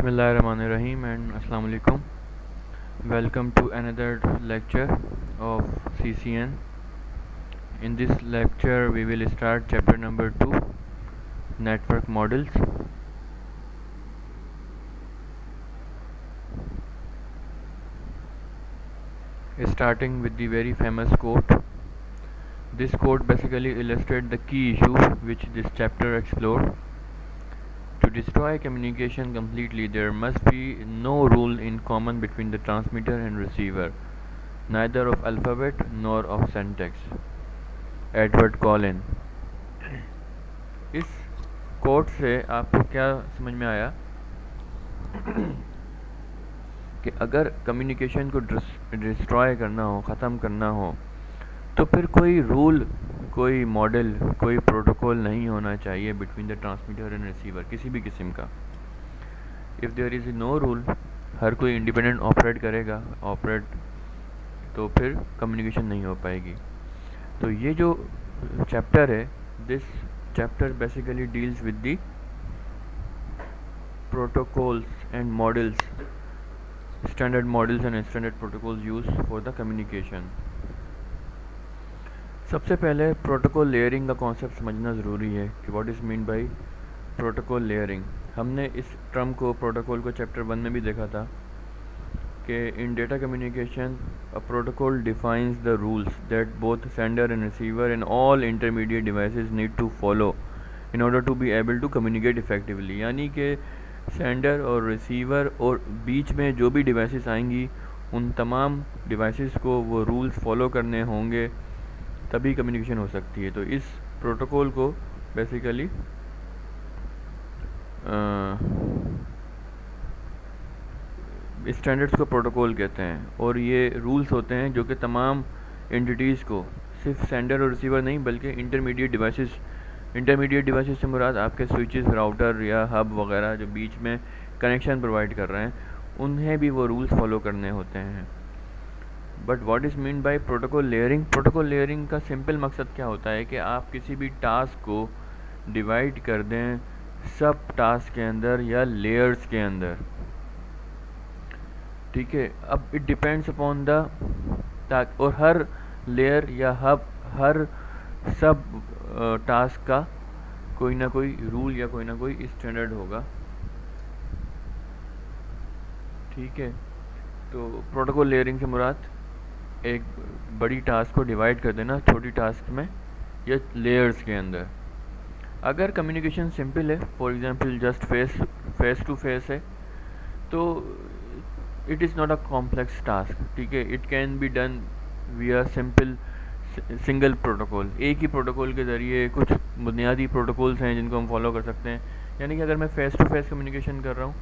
Bismillahirrahmanirrahim and Assalamu alaikum. Welcome to another lecture of CCN. In this lecture we will start chapter number 2, network models. Starting with the very famous quote. This quote basically illustrates the key issue which this chapter explored. To destroy communication completely, there must be no rule in common between the transmitter and receiver, neither of alphabet nor of syntax. Edward Colin. इस coat से आपको क्या समझ में आया कि अगर communication को डिस्ट्रॉय करना हो, ख़त्म करना हो, तो फिर कोई रूल, कोई मॉडल, कोई प्रोटोकॉल नहीं होना चाहिए between the transmitter and receiver किसी भी किस्म का। If there is no rule, हर कोई इंडिपेंडेंट ऑपरेट करेगा, तो फिर कम्युनिकेशन नहीं हो पाएगी। तो ये जो चैप्टर है, this chapter basically deals with the protocols and models, standard models and standard protocols use for the communication. सबसे पहले प्रोटोकॉल लेयरिंग का कॉन्सेप्ट समझना ज़रूरी है कि what is mean by protocol layering. हमने इस टर्म को, प्रोटोकॉल को चैप्टर 1 में भी देखा था कि in data communication a protocol defines the rules that both sender and receiver and all intermediate devices need to follow in order to be able to communicate effectively. यानी कि sender और receiver और बीच में जो भी डिवाइसेस आएंगी, उन तमाम डिवाइसेस को वो रूल्स फॉलो करने होंगे, तभी कम्युनिकेशन हो सकती है। तो इस प्रोटोकॉल को बेसिकली स्टैंडर्ड्स को प्रोटोकॉल कहते हैं, और ये रूल्स होते हैं जो कि तमाम एंटिटीज़ को, सिर्फ सेंडर और रिसीवर नहीं बल्कि इंटरमीडिएट डिवाइसेस से मुराद आपके स्विचेस, राउटर या हब वगैरह जो बीच में कनेक्शन प्रोवाइड कर रहे हैं, उन्हें भी वो रूल्स फॉलो करने होते हैं। But what is mean by protocol layering? Protocol layering का सिंपल मकसद क्या होता है कि आप किसी भी टास्क को डिवाइड कर दें सब टास्क के अंदर या लेयर्स के अंदर। ठीक है, अब इट डिपेंड्स अपॉन द, और हर लेयर या हब, हर सब टास्क का कोई ना कोई रूल या कोई ना कोई स्टैंडर्ड होगा। ठीक है, तो प्रोटोकॉल लेयरिंग से मुराद एक बड़ी टास्क को डिवाइड कर देना छोटी टास्क में या लेयर्स के अंदर। अगर कम्युनिकेशन सिंपल है, for example just face to face है, तो it is not a complex task. ठीक है, it can be done via single protocol. एक ही प्रोटोकॉल के ज़रिए कुछ बुनियादी प्रोटोकॉल्स हैं जिनको हम फॉलो कर सकते हैं। यानी कि अगर मैं फेस टू फेस कम्युनिकेशन कर रहा हूँ,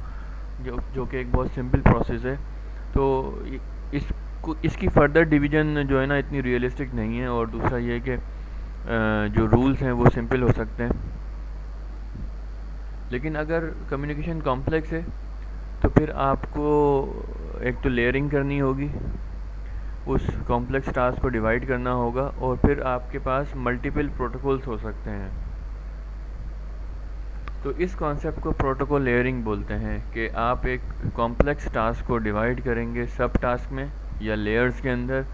जो कि एक बहुत सिंपल प्रोसेस है, तो इसकी फर्दर डिवीज़न जो है ना इतनी रियलिस्टिक नहीं है। और दूसरा ये कि जो रूल्स हैं वो सिंपल हो सकते हैं। लेकिन अगर कम्युनिकेशन कॉम्प्लेक्स है तो फिर आपको एक तो लेयरिंग करनी होगी, उस कॉम्प्लेक्स टास्क को डिवाइड करना होगा, और फिर आपके पास मल्टीपल प्रोटोकॉल्स हो सकते हैं। तो इस कॉन्सेप्ट को प्रोटोकॉल लेयरिंग बोलते हैं कि आप एक कॉम्प्लेक्स टास्क को डिवाइड करेंगे सब टास्क में या लेयर्स के अंदर।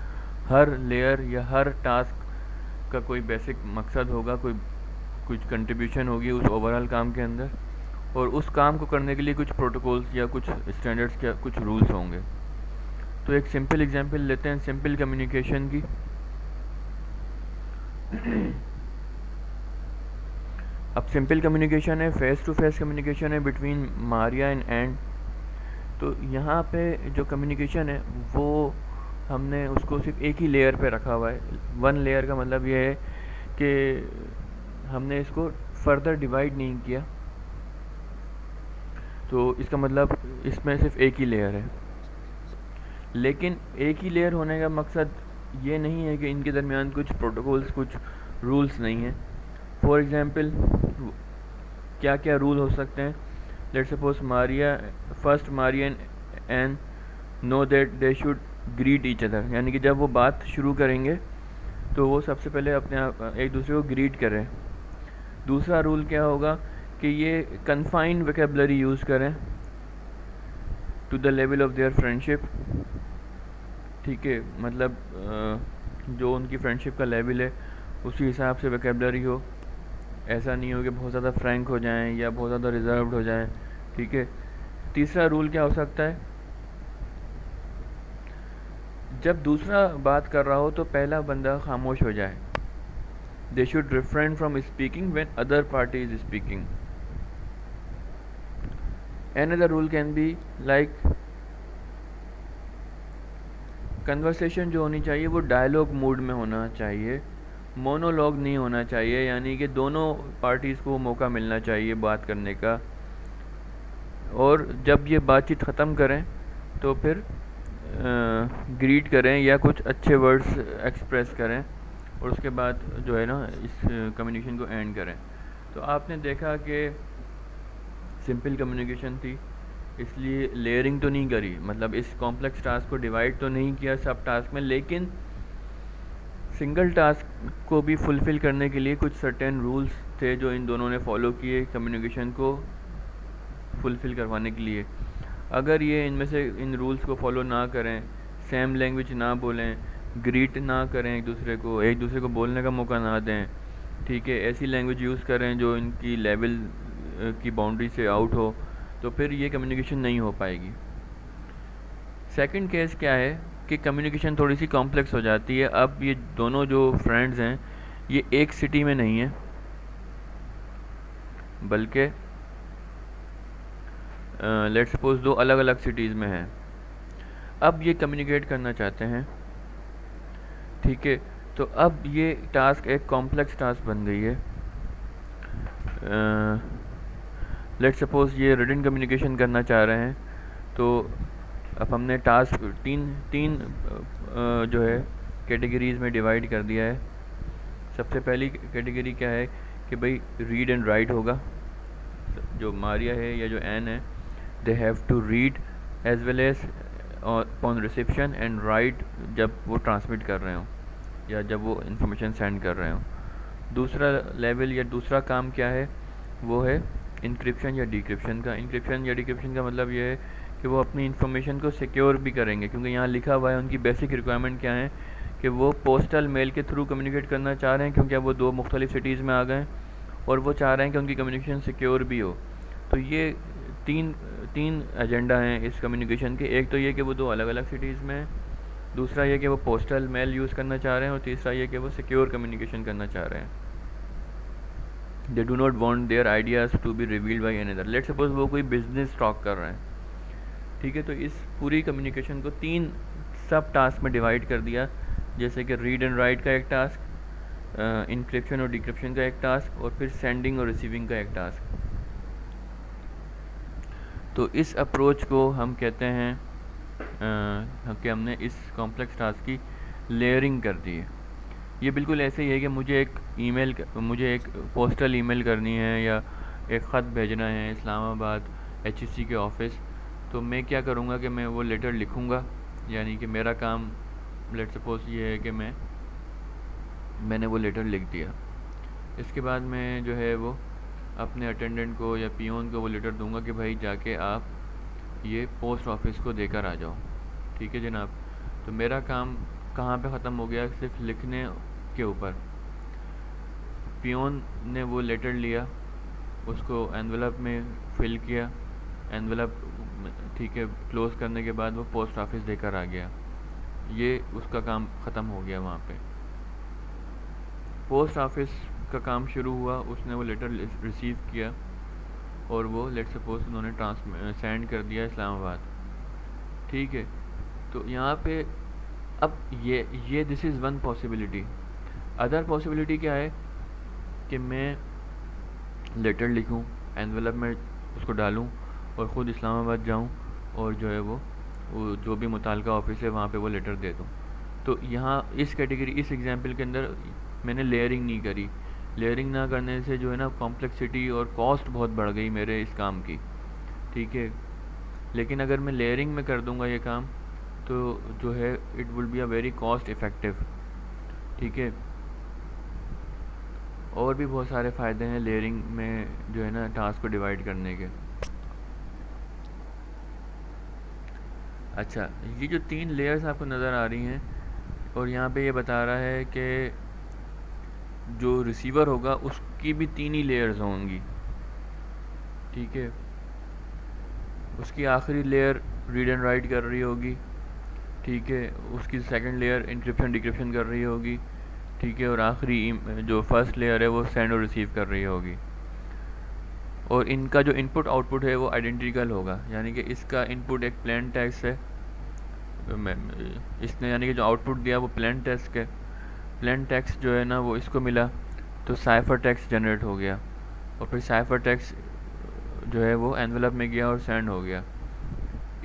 हर लेयर या हर टास्क का कोई बेसिक मकसद होगा, कुछ कंट्रीब्यूशन होगी उस ओवरऑल काम के अंदर, और उस काम को करने के लिए कुछ प्रोटोकॉल्स या कुछ स्टैंडर्ड्स या कुछ रूल्स होंगे। तो एक सिंपल एग्जांपल लेते हैं सिंपल कम्युनिकेशन की। अब सिंपल कम्युनिकेशन है, फेस टू फेस कम्युनिकेशन है बिटवीन मारिया एंड। तो यहाँ पे जो कम्युनिकेशन है वो हमने उसको सिर्फ एक ही लेयर पे रखा हुआ है। वन लेयर का मतलब ये है कि हमने इसको फर्दर डिवाइड नहीं किया, तो इसका मतलब इसमें सिर्फ एक ही लेयर है। लेकिन एक ही लेयर होने का मकसद ये नहीं है कि इनके दरमियान कुछ प्रोटोकॉल्स, कुछ रूल्स नहीं हैं। फॉर एग्जांपल क्या क्या रूल हो सकते हैं? Let's suppose Maria and know that they should greet each other. यानी कि जब वो बात शुरू करेंगे तो वो सबसे पहले अपने आप एक दूसरे को ग्रीट करें। दूसरा रूल क्या होगा कि ये कन्फाइंड वोकैबुलरी यूज़ करें। To the level of their friendship, ठीक है, मतलब जो उनकी फ्रेंडशिप का लेवल है उसी हिसाब से वोकेबलरी हो। ऐसा नहीं हो कि बहुत ज़्यादा फ्रैंक हो जाएं या बहुत ज़्यादा रिजर्व्ड हो जाएं, ठीक है। तीसरा रूल क्या हो सकता है, जब दूसरा बात कर रहा हो तो पहला बंदा खामोश हो जाए। They should refrain from speaking when other party is speaking. Another rule can be like conversation जो होनी चाहिए वो डायलॉग मूड में होना चाहिए, मोनोलॉग नहीं होना चाहिए, यानी कि दोनों पार्टीज़ को मौका मिलना चाहिए बात करने का। और जब ये बातचीत ख़त्म करें तो फिर ग्रीट करें या कुछ अच्छे वर्ड्स एक्सप्रेस करें और उसके बाद जो है ना इस कम्युनिकेशन को एंड करें। तो आपने देखा कि सिंपल कम्युनिकेशन थी, इसलिए लेयरिंग तो नहीं करी, मतलब इस कॉम्प्लेक्स टास्क को डिवाइड तो नहीं किया सब टास्क में, लेकिन सिंगल टास्क को भी फुलफ़िल करने के लिए कुछ सर्टेन रूल्स थे जो इन दोनों ने फॉलो किए कम्युनिकेशन को फुलफ़िल करवाने के लिए। अगर ये इनमें से इन रूल्स को फॉलो ना करें, सेम लैंग्वेज ना बोलें, ग्रीट ना करें एक दूसरे को बोलने का मौका ना दें, ठीक है, ऐसी लैंग्वेज यूज़ करें जो इनकी लेवल की बाउंड्री से आउट हो, तो फिर ये कम्युनिकेशन नहीं हो पाएगी। सेकंड केस क्या है कि कम्युनिकेशन थोड़ी सी कॉम्प्लेक्स हो जाती है। अब ये दोनों जो फ्रेंड्स हैं ये एक सिटी में नहीं है, बल्कि लेट्स सपोज दो अलग अलग सिटीज़ में हैं। अब ये कम्युनिकेट करना चाहते हैं, ठीक है, तो अब ये टास्क एक कॉम्प्लेक्स टास्क बन गई है। लेट्स सपोज ये रिटन कम्युनिकेशन करना चाह रहे हैं, तो अब हमने टास्क तीन जो है कैटेगरीज़ में डिवाइड कर दिया है। सबसे पहली कैटेगरी क्या है कि भाई रीड एंड राइट होगा। जो मारिया है या जो एन है, they have to read as well as on reception and write जब वो ट्रांसमिट कर रहे हों या जब वो इंफॉर्मेशन सेंड कर रहे हों। दूसरा लेवल या दूसरा काम क्या है, वो है इंक्रिप्शन या डिक्रिप्शन का। इंक्रिप्शन या डिक्रिप्शन का मतलब ये है कि वो अपनी इंफॉर्मेशन को सिक्योर भी करेंगे, क्योंकि यहाँ लिखा हुआ है उनकी बेसिक रिक्वायरमेंट क्या है कि वो पोस्टल मेल के थ्रू कम्युनिकेट करना चाह रहे हैं, क्योंकि अब वो दो मुख्तलिफ सिटीज़ में आ गए और वो चाह रहे हैं कि उनकी कम्युनिकेशन सिक्योर भी हो। तो ये तीन एजेंडा हैं इस कम्युनिकेशन के। एक तो ये कि वो दो अलग अलग सिटीज़ में हैं, दूसरा ये कि वो पोस्टल मेल यूज़ करना चाह रहे हैं, और तीसरा ये कि वो सिक्योर कम्युनिकेशन करना चाह रहे हैं। They do not want their ideas to be revealed by any other. Let suppose वो कोई बिजनेस टॉक कर रहे हैं, ठीक है, तो इस पूरी कम्युनिकेशन को 3 सब टास्क में डिवाइड कर दिया, जैसे कि रीड एंड राइट का एक टास्क, इंक्रिप्शन और डिक्रिप्शन का एक टास्क, और फिर सेंडिंग और रिसीविंग का एक टास्क। तो इस अप्रोच को हम कहते हैं कि हमने इस कॉम्प्लेक्स टास्क की लेयरिंग कर दी है। ये बिल्कुल ऐसे ही है कि मुझे एक पोस्टल ईमेल करनी है या एक ख़त भेजना है इस्लामाबाद HEC के ऑफ़िस, तो मैं क्या करूँगा कि मैं वो लेटर लिखूँगा, यानी कि मेरा काम लेट सपोज ये है कि मैंने वो लेटर लिख दिया। इसके बाद मैं जो है वो अपने अटेंडेंट को या पियोन को वो लेटर दूंगा कि भाई जाके आप ये पोस्ट ऑफिस को देकर आ जाओ, ठीक है जनाब। तो मेरा काम कहाँ पे ख़त्म हो गया, सिर्फ लिखने के ऊपर। पियोन ने वो लेटर लिया, उसको एनवेलप में फिल किया, एनवेलप ठीक है क्लोज़ करने के बाद वो पोस्ट ऑफिस देकर आ गया, ये उसका काम ख़त्म हो गया। वहाँ पे पोस्ट ऑफिस का काम शुरू हुआ, उसने वो लेटर रिसीव किया और वो लेट सपोज उन्होंने सेंड कर दिया इस्लामाबाद, ठीक है। तो यहाँ पे अब ये this is one possibility. Other possibility क्या है कि मैं लेटर लिखूँ, एनवेलप में उसको डालूँ और ख़ुद इस्लामाबाद जाऊँ और जो है वो जो भी मुताल्लिका ऑफिस है वहाँ पे वो लेटर दे दूँ। तो यहाँ इस एग्जाम्पल के अंदर मैंने लेयरिंग नहीं करी। लेयरिंग ना करने से जो है ना कॉम्प्लेक्सिटी और कॉस्ट बहुत बढ़ गई मेरे इस काम की, ठीक है। लेकिन अगर मैं लेयरिंग में कर दूँगा ये काम तो जो है it will be a very cost effective, ठीक है। और भी बहुत सारे फ़ायदे हैं लेयरिंग में जो है ना टास्क को डिवाइड करने के। अच्छा, ये जो 3 लेयर्स आपको नज़र आ रही हैं और यहाँ पे ये बता रहा है कि जो रिसीवर होगा उसकी भी 3 ही लेयर्स होंगी, ठीक है। उसकी आखिरी लेयर रीड एंड राइट कर रही होगी, ठीक है। उसकी सेकंड लेयर इंक्रिप्शन डिक्रिप्शन कर रही होगी, ठीक है। और आखिरी जो फर्स्ट लेयर है वो सेंड और रिसीव कर रही होगी। और इनका जो इनपुट आउटपुट है वो आइडेंटिकल होगा, यानी कि इसका इनपुट एक प्लेन टेक्स्ट है, इसने यानी कि जो आउटपुट दिया वो प्लेन टेक्स्ट है। प्लेन टेक्स्ट जो है ना वो इसको मिला तो साइफर टेक्स्ट जनरेट हो गया, और फिर साइफर टेक्स्ट जो है वो एनवेलप में गया और सेंड हो गया।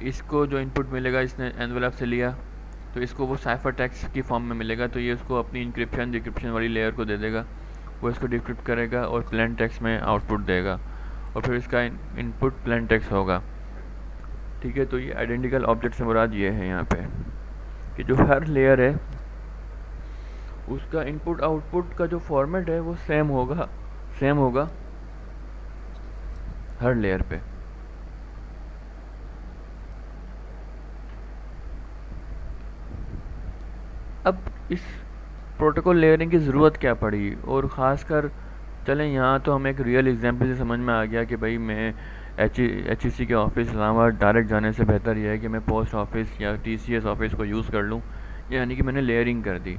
इसको जो इनपुट मिलेगा इसने एनवेलप से लिया तो इसको वो साइफर टेक्स्ट की फॉर्म में मिलेगा, तो ये उसको अपनी इंक्रिप्शन डिक्रिप्शन वाली लेयर को दे देगा, वो इसको डिक्रिप्ट करेगा और प्लेन टेक्स्ट में आउटपुट देगा, और फिर इसका इनपुट प्लेन टेक्स्ट होगा, ठीक है। तो ये आइडेंटिकल ऑब्जेक्ट से मुराद ये है यहाँ पे कि जो हर लेयर है उसका इनपुट आउटपुट का जो फॉर्मेट है वो सेम होगा हर लेयर पे। अब इस प्रोटोकॉल लेयरिंग की ज़रूरत क्या पड़ी, और ख़ासकर चलें यहाँ तो हमें एक रियल एग्जांपल से समझ में आ गया कि भाई मैं HEC के ऑफिस इस्लामाबाद डायरेक्ट जाने से बेहतर यह है कि मैं पोस्ट ऑफिस या TCS ऑफिस को यूज़ कर लूँ, यानी कि मैंने लेयरिंग कर दी।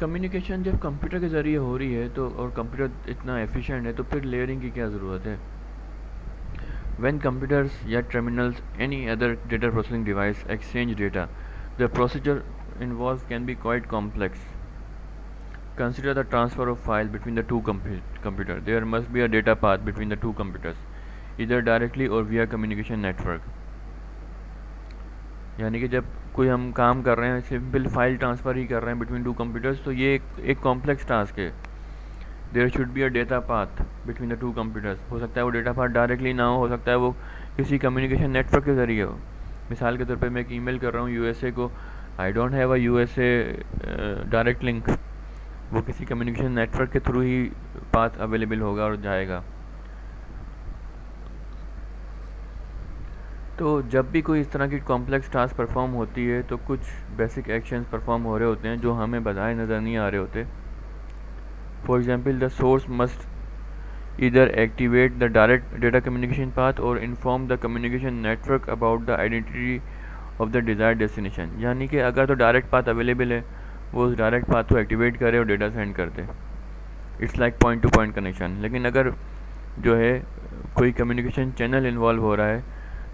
कम्युनिकेशन जब कंप्यूटर के ज़रिए हो रही है तो, और कंप्यूटर इतना एफिशिएंट है, तो फिर लेयरिंग की क्या ज़रूरत है। When computers या terminals any other data processing device exchange data, the procedure involved can be quite complex. Consider the transfer of file between the two computers. There must be a data path between the two computers, either directly or via communication network. यानी कि जब कोई हम काम कर रहे हैं, simple file transfer ही कर रहे हैं बिटवीन टू कंप्यूटर्स, तो ये एक कॉम्प्लेक्स टास्क है। There should be a data path between the two computers. हो सकता है वो डेटा पाथ डायरेक्टली ना हो सकता है वो किसी कम्युनिकेशन नेटवर्क के ज़रिए हो। मिसाल के तौर पे मैं एक ईमेल कर रहा हूँ USA को, I don't have a USA direct link, वो किसी कम्युनिकेशन नेटवर्क के थ्रू ही पाथ अवेलेबल होगा और जाएगा। तो जब भी कोई इस तरह की कॉम्प्लेक्स टास्क परफॉर्म होती है तो कुछ बेसिक एक्शंस परफॉर्म हो रहे होते हैं जो हमें बजाय नज़र नहीं आ रहे होते। For example, the source must either activate the direct data communication path or inform the communication network about the identity of the desired destination। यानी कि अगर तो डायरेक्ट पाथ अवेलेबल है वो उस डायरेक्ट पाथ को एक्टिवेट करे और डेटा सेंड कर दे। It's like point to point connection. लेकिन अगर जो है कोई कम्युनिकेशन चैनल इन्वॉल्व हो रहा है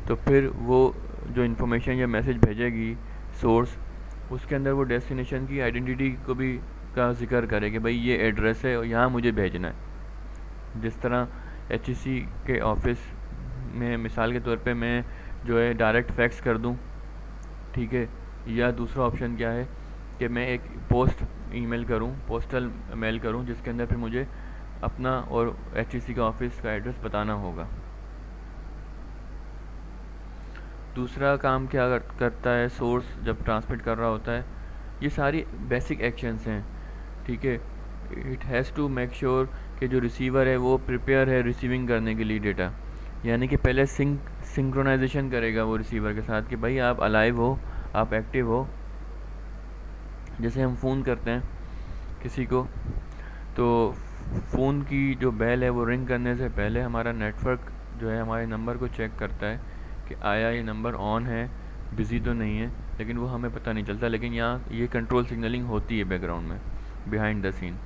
तो फिर वो जो इन्फॉर्मेशन या मैसेज भेजेगी सोर्स, उसके अंदर वो डेस्टिनेशन की आइडेंटिटी को भी का जिक्र करे कि भाई ये एड्रेस है और यहाँ मुझे भेजना है। जिस तरह HEC के ऑफिस में मिसाल के तौर पे मैं जो है डायरेक्ट फैक्स कर दूं, ठीक है, या दूसरा ऑप्शन क्या है कि मैं एक ईमेल करूं, पोस्टल मेल करूं, जिसके अंदर फिर मुझे अपना और HEC का ऑफिस का एड्रेस बताना होगा। दूसरा काम क्या करता है सोर्स जब ट्रांसमिट कर रहा होता है, ये सारी बेसिक एक्शंस हैं, ठीक है। It has to make sure कि जो रिसीवर है वो प्रिपेयर है रिसीविंग करने के लिए डेटा, यानी कि पहले सिंक्रोनाइजेशन करेगा वो रिसीवर के साथ कि भाई आप अलाइव हो, आप एक्टिव हो। जैसे हम फ़ोन करते हैं किसी को, तो फ़ोन की जो बेल है वो रिंग करने से पहले हमारा नेटवर्क जो है हमारे नंबर को चेक करता है कि आया ये नंबर ऑन है, बिज़ी तो नहीं है, लेकिन वो हमें पता नहीं चलता। लेकिन यहाँ ये कंट्रोल सिग्नलिंग होती है बैकग्राउंड में, बिहाइंड द सीन।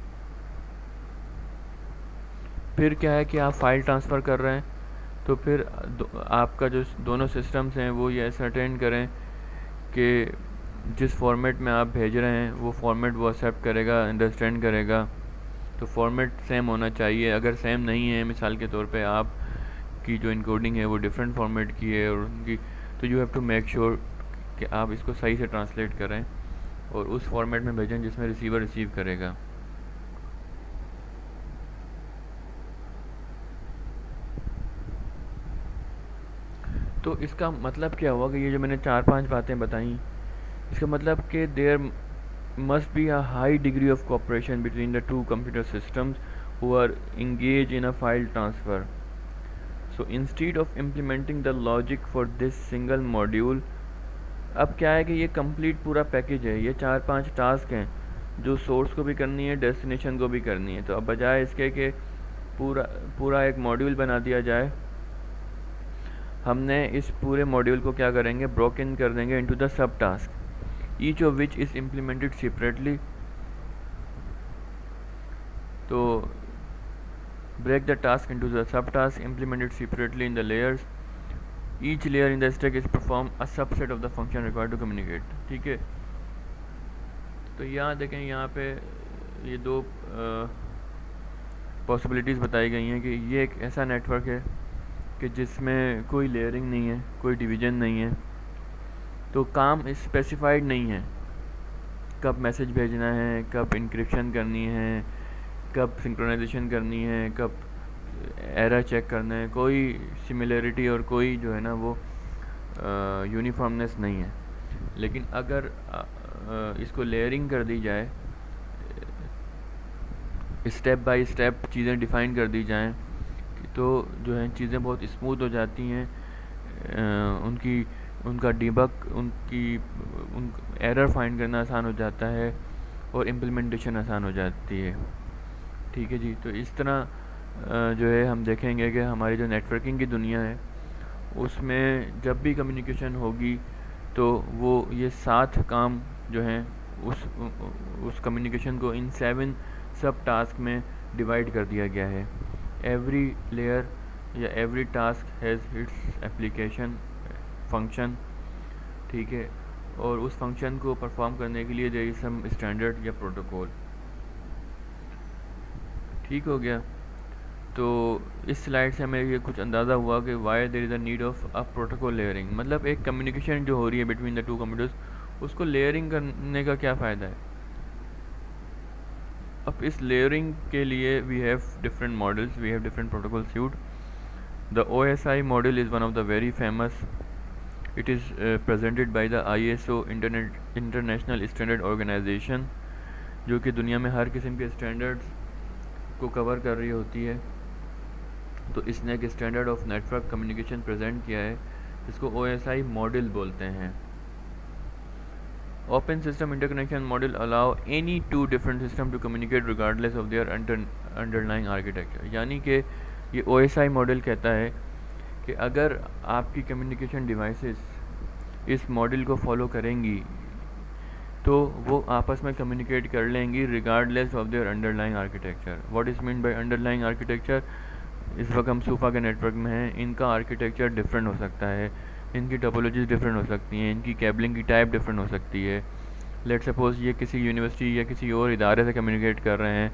फिर क्या है कि आप फाइल ट्रांसफ़र कर रहे हैं तो फिर आपका जो दोनों सिस्टम्स हैं वो ये सर्टेन करें कि जिस फॉर्मेट में आप भेज रहे हैं वो फॉर्मेट वो एक्सेप्ट करेगा, अंडरस्टैंड करेगा। तो फॉर्मेट सेम होना चाहिए। अगर सेम नहीं है, मिसाल के तौर पे आप की जो इनकोडिंग है वो डिफरेंट फॉर्मेट की है और उनकी, तो you have to make sure कि आप इसको सही से ट्रांसलेट करें और उस फॉर्मेट में भेजें जिसमें रिसीवर रिसीव करेगा। तो इसका मतलब क्या हुआ कि ये जो मैंने 4-5 बातें बताई, इसका मतलब कि there must be a high degree of cooperation between the two computer systems who are engaged in a file transfer. So instead of implementing the logic for this single module, अब क्या है कि ये कंप्लीट पूरा package है, ये 4-5 task हैं जो सोर्स को भी करनी है, डेस्टिनेशन को भी करनी है। तो अब बजाय इसके कि पूरा पूरा एक मॉड्यूल बना दिया जाए, हमने इस पूरे मॉड्यूल को क्या करेंगे, ब्रोकन कर देंगे into the sub task, each of which is implemented separately. तो break the task into the subtasks implemented separately in the layers. Each layer in the stack is perform a subset of the function required to communicate। ठीक है, तो यहाँ देखें, यहाँ पे ये दो पॉसिबिलिटीज़ बताई गई हैं कि ये एक ऐसा नेटवर्क है कि जिसमें कोई लेयरिंग नहीं है, कोई डिवीज़न नहीं है, तो काम स्पेसिफाइड नहीं है, कब मैसेज भेजना है, कब इंक्रिप्शन करनी है, कब सिंक्रोनाइजेशन करनी है, कब एरर चेक करना है, कोई सिमिलरिटी और कोई जो है ना वो यूनिफॉर्मनेस नहीं है। लेकिन अगर इसको लेयरिंग कर दी जाए, स्टेप बाय स्टेप चीज़ें डिफ़ाइन कर दी जाएं, तो जो है चीज़ें बहुत स्मूथ हो जाती हैं, उनका डिबग, उन एरर फाइंड करना आसान हो जाता है और इम्प्लीमेंटेशन आसान हो जाती है। ठीक है जी, तो इस तरह जो है हम देखेंगे कि हमारी जो नेटवर्किंग की दुनिया है उसमें जब भी कम्युनिकेशन होगी तो वो ये 7 काम जो हैं उस कम्युनिकेशन को इन 7 सब टास्क में डिवाइड कर दिया गया है। एवरी लेयर या every task has its application function. ठीक है, और उस फंक्शन को परफॉर्म करने के लिए देयर इज सम स्टैंडर्ड या प्रोटोकॉल। ठीक हो गया, तो इस स्लाइड से हमें ये कुछ अंदाज़ा हुआ कि why there is a need of a protocol layering. मतलब एक कम्युनिकेशन जो हो रही है बिटवीन द टू कंप्यूटर्स, उसको लेयरिंग करने का क्या फ़ायदा है। अब इस लेयरिंग के लिए we have different models, we have different protocol suit. The OSI model is one of the very famous. It is presented by the ISO international standard organisation, जो कि दुनिया में हर किस्म के स्टैंडर्ड्स को कवर कर रही होती है। तो इसने एक standard of network communication present किया है जिसको OSI मॉडल बोलते हैं। Open system interconnection model allow any two different system to communicate regardless of their underlying architecture. यानी कि ये OSI मॉडल कहता है कि अगर आपकी कम्युनिकेशन डिवाइसेस इस मॉडल को फॉलो करेंगी तो वो आपस में कम्युनिकेट कर लेंगी regardless of their underlying architecture. What is mean bye underlying architecture, इस वक्त हम सूफा के नेटवर्क में हैं, इनका आर्किटेक्चर डिफरेंट हो सकता है, इनकी टोपोलॉजीज डिफरेंट हो सकती हैं, इनकी केबलिंग की टाइप डिफरेंट हो सकती है। लेट सपोज ये किसी यूनिवर्सिटी या किसी और इदारे से कम्युनिकेट कर रहे हैं,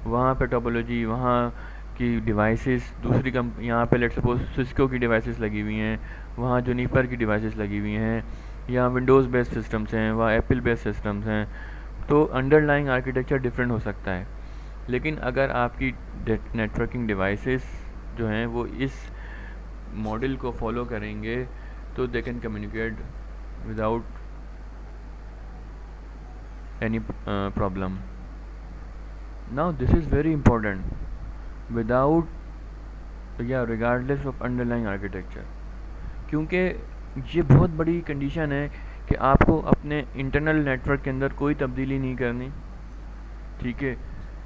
वहाँ पे टोपोलॉजी, वहाँ की डिवाइसेस दूसरी यहाँ पे लेट सपोज सिस्को की डिवाइसेस लगी हुई हैं, वहाँ जूनिपर की डिवाइसेस लगी हुई हैं, या विंडोज़ बेस्ड सिस्टम्स हैं, वहाँ एप्पल बेस्ड सिस्टम्स हैं, तो अंडरलाइंग आर्किटेक्चर डिफरेंट हो सकता है। लेकिन अगर आपकी नेटवर्किंग डिवाइसेस जो हैं वो इस मॉडल को फॉलो करेंगे तो they can communicate without any problem. Now this is very important, without या रिगार्डलेस ऑफ अंडरलाइंग आर्किटेक्चर, क्योंकि ये बहुत बड़ी कंडीशन है कि आपको अपने इंटरनल नेटवर्क के अंदर कोई तब्दीली नहीं करनी। ठीक है,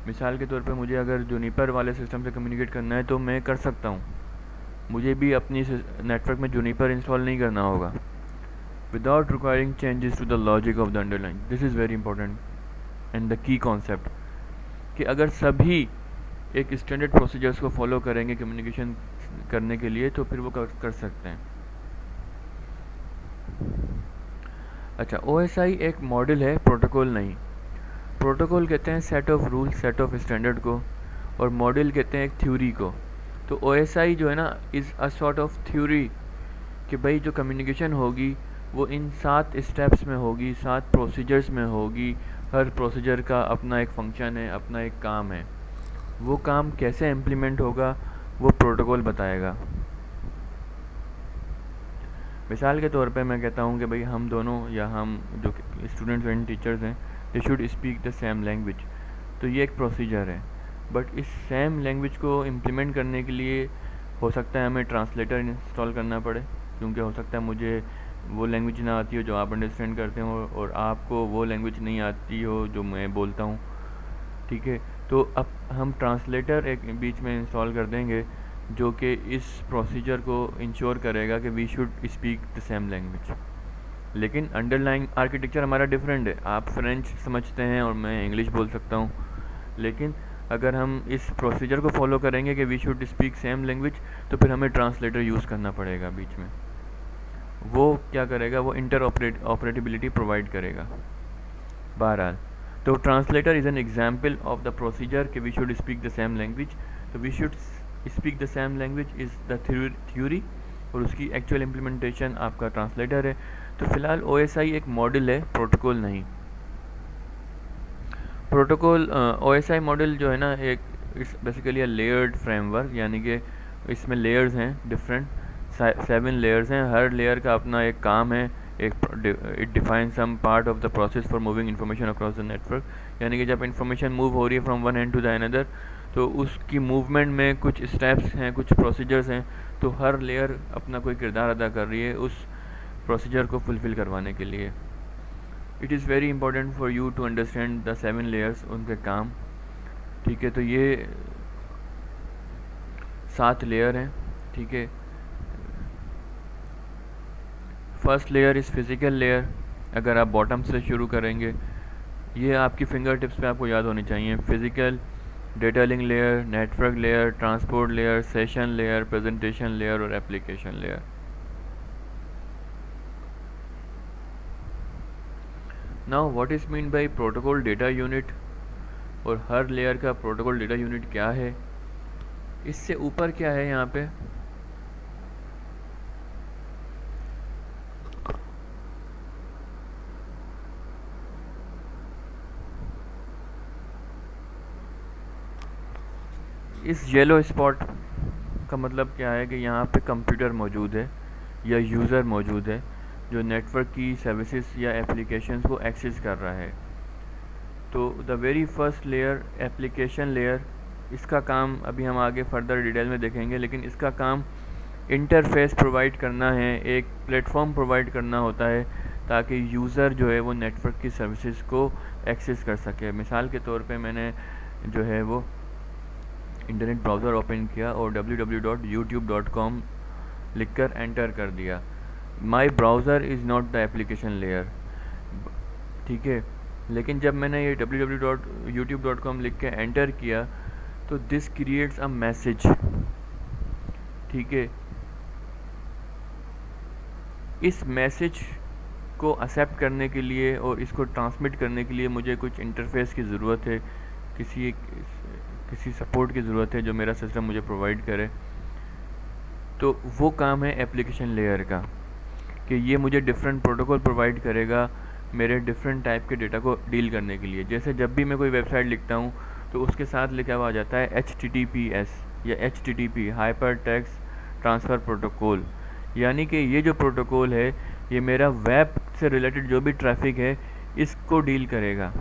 मिसाल के तौर पे मुझे अगर जूनिपर वाले सिस्टम से कम्युनिकेट करना है तो मैं कर सकता हूँ, मुझे भी अपनी नेटवर्क में जूनिपर इंस्टॉल नहीं करना होगा, without requiring changes to the logic of the underline. This is very important and the key concept, कि अगर सभी एक स्टैंडर्ड प्रोसीजर्स को फॉलो करेंगे कम्युनिकेशन करने के लिए तो फिर वो कर सकते हैं। अच्छा, OSI एक मॉडल है, प्रोटोकॉल नहीं। प्रोटोकॉल कहते हैं set of rule, set of standard को, और मॉडल कहते हैं एक थ्योरी को। तो OSI जो है ना is a sort of theory कि भाई जो कम्युनिकेशन होगी वो इन 7 स्टेप्स में होगी, 7 प्रोसीजर्स में होगी। हर प्रोसीजर का अपना एक फंक्शन है, अपना एक काम है, वो काम कैसे इम्प्लीमेंट होगा वो प्रोटोकॉल बताएगा। मिसाल के तौर पे मैं कहता हूँ कि भाई हम दोनों या हम जो स्टूडेंट्स एंड टीचर्स हैं they should speak the same language, तो ये एक प्रोसीजर है। बट इस सेम लैंग्वेज को इम्प्लीमेंट करने के लिए हो सकता है हमें ट्रांसलेटर इंस्टॉल करना पड़े, क्योंकि हो सकता है मुझे वो लैंग्वेज ना आती हो जो आप अंडरस्टैंड करते हो और आपको वो लैंग्वेज नहीं आती हो जो मैं बोलता हूँ, ठीक है। तो अब हम ट्रांसलेटर एक बीच में इंस्टॉल कर देंगे जो कि इस प्रोसीजर को इंश्योर करेगा कि we should speak the same language. लेकिन अंडरलाइंग आर्किटेक्चर हमारा डिफरेंट है। आप फ्रेंच समझते हैं और मैं इंग्लिश बोल सकता हूँ, लेकिन अगर हम इस प्रोसीजर को फॉलो करेंगे कि we should speak same language, तो फिर हमें ट्रांसलेटर यूज़ करना पड़ेगा बीच में। वो क्या करेगा, वो ऑपरेटिबिलिटी प्रोवाइड करेगा। बहरहाल, तो translator is an example of the procedure कि we should speak the same language. तो we should speak the same language is the theory, और उसकी एक्चुअल इम्प्लीमेंटेशन आपका ट्रांसलेटर है। तो फिलहाल OSI एक मॉडल है, प्रोटोकॉल नहीं। प्रोटोकॉल OSI मॉडल जो है ना, एक it's basically a layered framework, यानी कि इसमें लेयर्स हैं डिफरेंट, 7 लेयर्स हैं। हर लेयर का अपना एक काम है, it define some part of the process for moving information across the network. यानी कि जब इन्फॉर्मेशन मूव हो रही है from one end to the another, तो उसकी मूवमेंट में कुछ स्टेप्स हैं, कुछ प्रोसीजर्स हैं। तो हर लेयर अपना कोई किरदार अदा कर रही है उस प्रोसीजर को फुलफ़िल करवाने के लिए। It is very important for you to understand the 7 layers, उनके काम, ठीक है। तो ये 7 लेयर हैं, ठीक है। First layer is physical layer. अगर आप बॉटम से शुरू करेंगे, ये आपकी फिंगर टिप्स पे आपको याद होनी चाहिए। Physical, data link layer, network layer, transport layer, session layer, presentation layer और application layer. Now what is mean by protocol data unit, और हर लेयर का प्रोटोकॉल डेटा यूनिट क्या है। इससे ऊपर क्या है यहाँ पे, इस येलो स्पॉट का मतलब क्या है कि यहाँ पे कंप्यूटर मौजूद है या यूज़र मौजूद है जो नेटवर्क की सर्विसेज या एप्लीकेशंस को एक्सेस कर रहा है। तो the very first layer application layer, इसका काम अभी हम आगे फर्दर डिटेल में देखेंगे, लेकिन इसका काम इंटरफेस प्रोवाइड करना है, एक प्लेटफॉर्म प्रोवाइड करना होता है ताकि यूज़र जो है वो नेटवर्क की सर्विसेज को एक्सेस कर सके। मिसाल के तौर पे मैंने जो है वो इंटरनेट ब्राउज़र ओपन किया और www.youtube.com लिखकर एंटर कर दिया। My browser is not the application layer, ठीक है। लेकिन जब मैंने ये www.youtube.com लिख के एंटर किया तो दिस क्रिएट्स अ मैसेज, ठीक है। इस मैसेज को एक्सेप्ट करने के लिए और इसको ट्रांसमिट करने के लिए मुझे कुछ इंटरफेस की ज़रूरत है, किसी सपोर्ट की ज़रूरत है जो मेरा सिस्टम मुझे प्रोवाइड करे। तो वो काम है एप्लीकेशन लेयर का, कि ये मुझे डिफरेंट प्रोटोकॉल प्रोवाइड करेगा मेरे डिफरेंट टाइप के डेटा को डील करने के लिए। जैसे जब भी मैं कोई वेबसाइट लिखता हूँ तो उसके साथ लिखा हुआ आ जाता है HTTPS या HTTP, hyper text transfer protocol. यानी कि ये जो प्रोटोकॉल है ये मेरा वेब से रिलेटेड जो भी ट्रैफिक है इसको डील करेगा।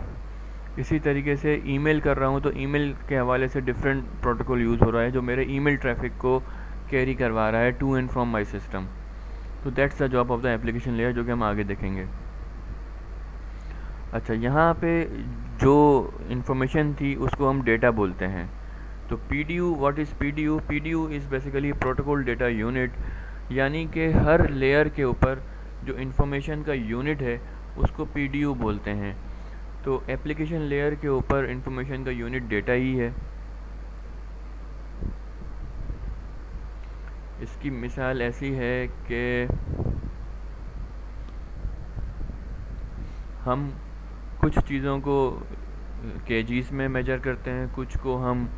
इसी तरीके से ईमेल कर रहा हूँ तो ईमेल के हवाले से डिफरेंट प्रोटोकॉल यूज़ हो रहा है जो मेरे ईमेल ट्रैफिक को कैरी करवा रहा है to and from my system. तो that's the job of the application layer, जो कि हम आगे देखेंगे। अच्छा, यहाँ पे जो इन्फॉर्मेशन थी उसको हम डेटा बोलते हैं। तो PDU, what is PDU? PDU is basically protocol data unit, यानी कि हर लेयर के ऊपर जो इन्फॉर्मेशन का यूनिट है उसको PDU बोलते हैं। तो एप्लीकेशन लेयर के ऊपर इंफॉर्मेशन का यूनिट डेटा ही है। इसकी मिसाल ऐसी है कि हम कुछ चीज़ों को केजीज़ में मेजर करते हैं, कुछ को हम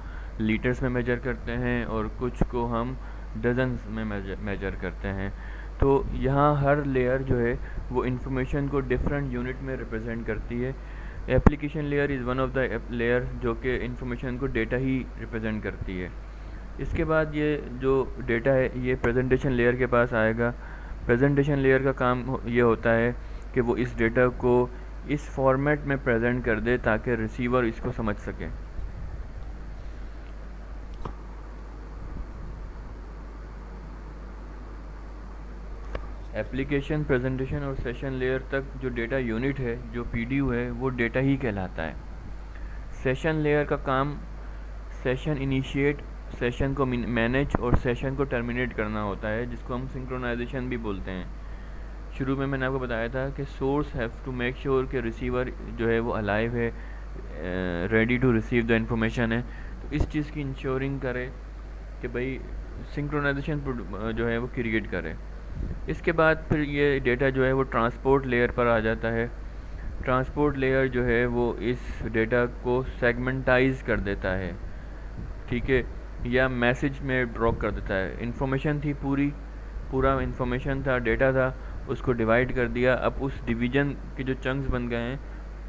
लीटर्स में मेजर करते हैं और कुछ को हम डजन्स में मेजर करते हैं। तो यहाँ हर लेयर जो है वो इंफॉर्मेशन को डिफरेंट यूनिट में रिप्रेजेंट करती है। Application layer is one of the layer जो कि इंफॉर्मेशन को डेटा ही रिप्रेजेंट करती है। इसके बाद ये जो डेटा है ये प्रेजेंटेशन लेयर के पास आएगा। प्रेजेंटेशन लेयर का काम ये होता है कि वो इस डेटा को इस फॉर्मेट में प्रेजेंट कर दे ताकि रिसीवर इसको समझ सके। एप्लीकेशन, प्रेजेंटेशन और सेशन लेयर तक जो डेटा यूनिट है, जो पीडीयू है, वो डेटा ही कहलाता है। सेशन लेयर का काम सेशन इनिशिएट, सेशन को मैनेज और सेशन को टर्मिनेट करना होता है, जिसको हम सिंक्रोनाइजेशन भी बोलते हैं। शुरू में मैंने आपको बताया था कि source have to make sure कि रिसीवर जो है वो अलाइव है, ready to receive the information है। तो इस चीज़ की इंश्योरिंग करे कि भाई सिंक्रोनाइजेशन जो है वो क्रिएट करे। इसके बाद फिर ये डेटा जो है वो ट्रांसपोर्ट लेयर पर आ जाता है। ट्रांसपोर्ट लेयर जो है वो इस डेटा को सेगमेंटाइज कर देता है, ठीक है, या मैसेज में ड्रॉप कर देता है। इन्फॉर्मेशन थी पूरा इन्फॉर्मेशन था, डेटा था, उसको डिवाइड कर दिया। अब उस डिवीज़न के जो चंक्स बन गए हैं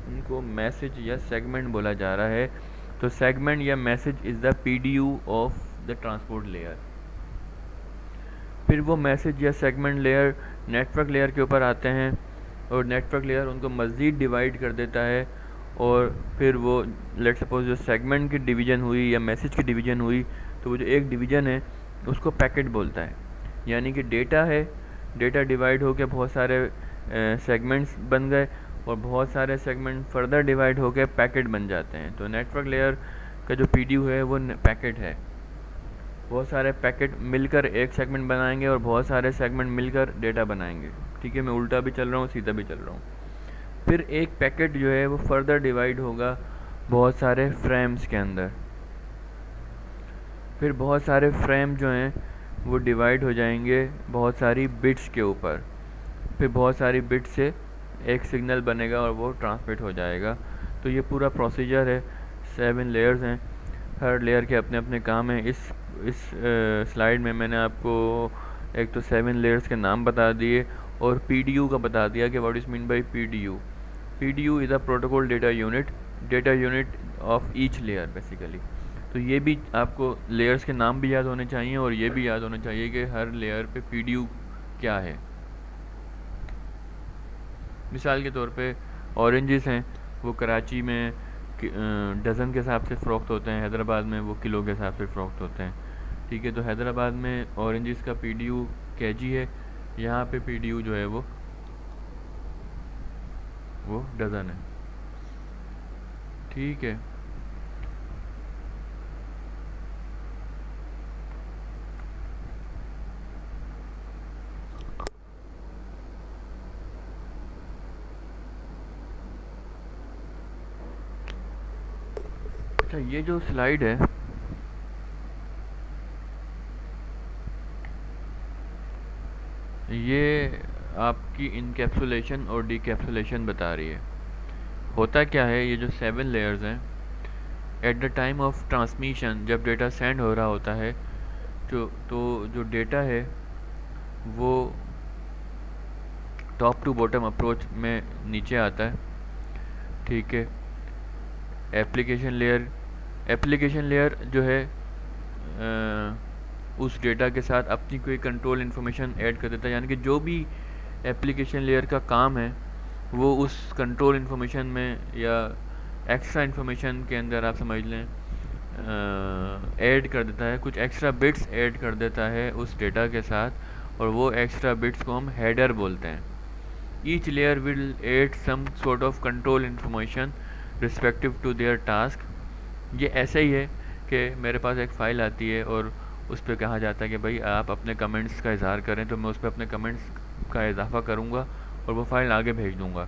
उनको मैसेज या सेगमेंट बोला जा रहा है। तो सेगमेंट या message is the PDU of the transport layer. फिर वो मैसेज या सेगमेंट लेयर नेटवर्क लेयर के ऊपर आते हैं और नेटवर्क लेयर उनको मज़ीद डिवाइड कर देता है। और फिर वो लेट सपोज जो सेगमेंट की डिवीज़न हुई या मैसेज की डिवीज़न हुई, तो वो जो एक डिवीज़न है उसको पैकेट बोलता है। यानी कि डेटा है, डेटा डिवाइड होकर बहुत सारे सेगमेंट्स बन गए और बहुत सारे सेगमेंट फर्दर डिवाइड होकर पैकेट बन जाते हैं। तो नेटवर्क लेयर का जो पीडीयू है वो पैकेट है। बहुत सारे पैकेट मिलकर एक सेगमेंट बनाएंगे और बहुत सारे सेगमेंट मिलकर डेटा बनाएंगे, ठीक है। मैं उल्टा भी चल रहा हूँ, सीधा भी चल रहा हूँ। फिर एक पैकेट जो है वो फर्दर डिवाइड होगा बहुत सारे फ्रेम्स के अंदर। फिर बहुत सारे फ्रेम जो हैं वो डिवाइड हो जाएंगे बहुत सारी बिट्स के ऊपर। फिर बहुत सारी बिट्स से एक सिग्नल बनेगा और वो ट्रांसमिट हो जाएगा। तो ये पूरा प्रोसीजर है। 7 लेयर्स हैं, हर लेयर के अपने अपने काम हैं। इस स्लाइड में मैंने आपको एक तो 7 लेयर्स के नाम बता दिए और पीडीयू का बता दिया कि what is mean bye PDU. PDU is a protocol data unit of each layer basically. तो ये भी आपको लेयर्स के नाम भी याद होने चाहिए और ये भी याद होना चाहिए कि हर लेयर पे पीडीयू क्या है। मिसाल के तौर पे ऑरेंजेस हैं, वो कराची में डज़न के हिसाब से फ़रोख्त होते हैं, हैदराबाद में वो किलो के हिसाब से फ़रोख्त होते हैं, ठीक है। तो हैदराबाद में ऑरेंजेस का पीडीयू केजी है, यहाँ पे पीडीयू जो है वो डज़न है, ठीक है। अच्छा, ये जो स्लाइड है ये आपकी इनकैप्सुलेशन और डीकैप्सुलेशन बता रही है। होता क्या है, ये जो 7 लेयर्स हैं, at the time of transmission जब डेटा सेंड हो रहा होता है तो जो डेटा है वो टॉप टू बॉटम अप्रोच में नीचे आता है, ठीक है। एप्लीकेशन लेयर जो है उस डेटा के साथ अपनी कोई कंट्रोल इन्फॉर्मेशन ऐड कर देता है। यानी कि जो भी एप्लीकेशन लेयर का काम है वो उस कंट्रोल इन्फॉर्मेशन में या एक्स्ट्रा इन्फॉर्मेशन के अंदर आप समझ लें ऐड कर देता है, कुछ एक्स्ट्रा बिट्स ऐड कर देता है उस डेटा के साथ, और वो एक्स्ट्रा बिट्स को हम हेडर बोलते हैं। Each layer will add some sort of control information respective to their task. ये ऐसे ही है कि मेरे पास एक फ़ाइल आती है और उस पर कहा जाता है कि भाई आप अपने कमेंट्स का इज़हार करें, तो मैं उस पर अपने कमेंट्स का इजाफा करूँगा और वो फ़ाइल आगे भेज दूँगा।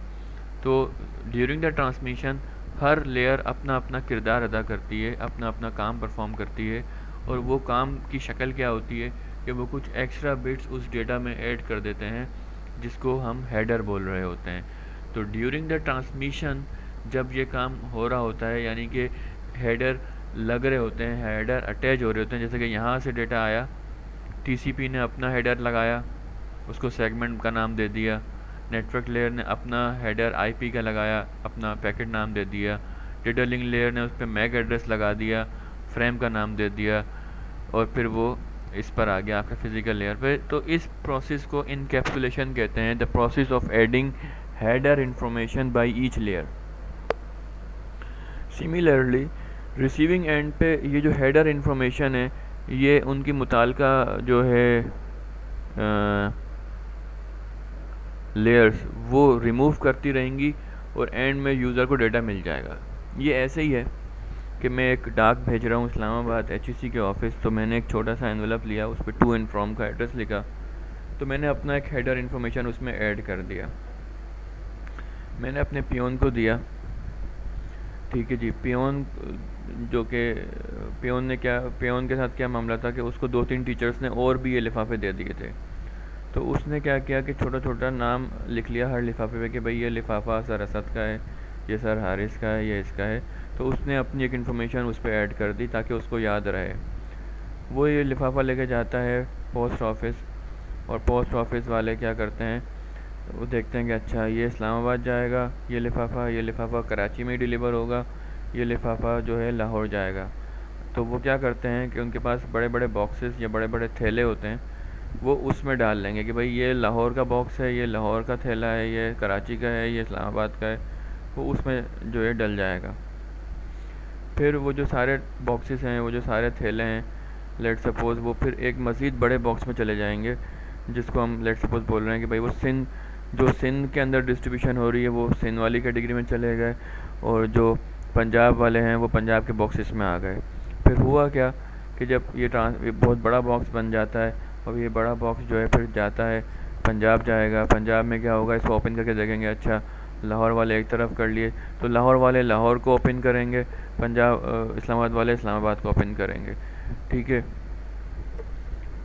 तो during the transmission her layer अपना अपना किरदार अदा करती है, अपना अपना काम परफॉर्म करती है, और वो काम की शक्ल क्या होती है कि वो कुछ एक्स्ट्रा बिट्स उस डेटा में ऐड कर देते हैं जिसको हम हेडर बोल रहे होते हैं। तो ड्यूरिंग द ट्रांसमिशन जब ये काम हो रहा होता है, यानी कि हेडर लग रहे होते हैं, हेडर अटैच हो रहे होते हैं, जैसे कि यहाँ से डेटा आया, टीसीपी ने अपना हेडर लगाया, उसको सेगमेंट का नाम दे दिया, नेटवर्क लेयर ने अपना हेडर आईपी का लगाया, अपना पैकेट नाम दे दिया, डेटा लिंक लेयर ने उस पर मैक एड्रेस लगा दिया, फ्रेम का नाम दे दिया, और फिर वो इस पर आ गया आपका फिजिकल लेयर पे। तो इस प्रोसेस को इनकैप्सुलेशन कहते हैं, the process of adding header information by each layer. Similarly receiving end पे ये जो हेडर इंफॉर्मेशन है ये उनकी मुताल्लिका जो है लेयर्स वो रिमूव करती रहेंगी और एंड में यूज़र को डेटा मिल जाएगा। ये ऐसे ही है कि मैं एक डाक भेज रहा हूँ इस्लामाबाद HEC के ऑफिस, तो मैंने एक छोटा सा एनवेलप लिया, उस पर टू एंड फ्रॉम का एड्रेस लिखा, तो मैंने अपना एक हेडर इन्फॉर्मेशन उसमें ऐड कर दिया, मैंने अपने पियोन को दिया। ठीक है जी, पियोन जो कि पियोन के साथ क्या मामला था कि उसको 2-3 टीचर्स ने और भी ये लिफाफे दे दिए थे, तो उसने क्या किया कि छोटा छोटा नाम लिख लिया हर लिफाफे पे कि भाई ये लिफाफा सर असद का है, ये सर हारिस का है, ये इसका है। तो उसने अपनी एक इन्फॉर्मेशन उस पर ऐड कर दी ताकि उसको याद रहे। वो ये लिफाफा लेके जाता है पोस्ट ऑफिस, और पोस्ट ऑफिस वाले क्या करते हैं, वो देखते हैं कि अच्छा ये इस्लामाबाद जाएगा, ये लिफाफा कराची में डिलीवर होगा, ये लिफाफा जो है लाहौर जाएगा। तो वो क्या करते हैं कि उनके पास बड़े बड़े बॉक्सेस या बड़े बड़े थैले होते हैं, वो उसमें डाल लेंगे कि भाई ये लाहौर का बॉक्स है, ये लाहौर का थैला है, ये कराची का है, ये इस्लामाबाद का है, वो उसमें जो है डल जाएगा। फिर वो जो सारे बॉक्सेस हैं, वो जो सारे थैले हैं, लेट सपोज़ वो फिर एक मज़ीद बड़े बॉक्स में चले जाएंगे, जिसको हम लेट सपोज़ बोल रहे हैं कि भाई वो सिंध के अंदर डिस्ट्रीब्यूशन हो रही है वो सिंध वाली कैटेगरी में चले गए, और जो पंजाब वाले हैं वो पंजाब के बॉक्सेस में आ गए। फिर हुआ क्या कि जब ये बहुत बड़ा बॉक्स बन जाता है, और ये बड़ा बॉक्स जो है फिर जाता है पंजाब जाएगा। पंजाब में क्या होगा, इसको ओपन करके देखेंगे, अच्छा लाहौर वाले एक तरफ कर लिए, तो लाहौर वाले लाहौर को ओपन करेंगे, इस्लामाबाद वाले इस्लामाबाद को ओपन करेंगे। ठीक है,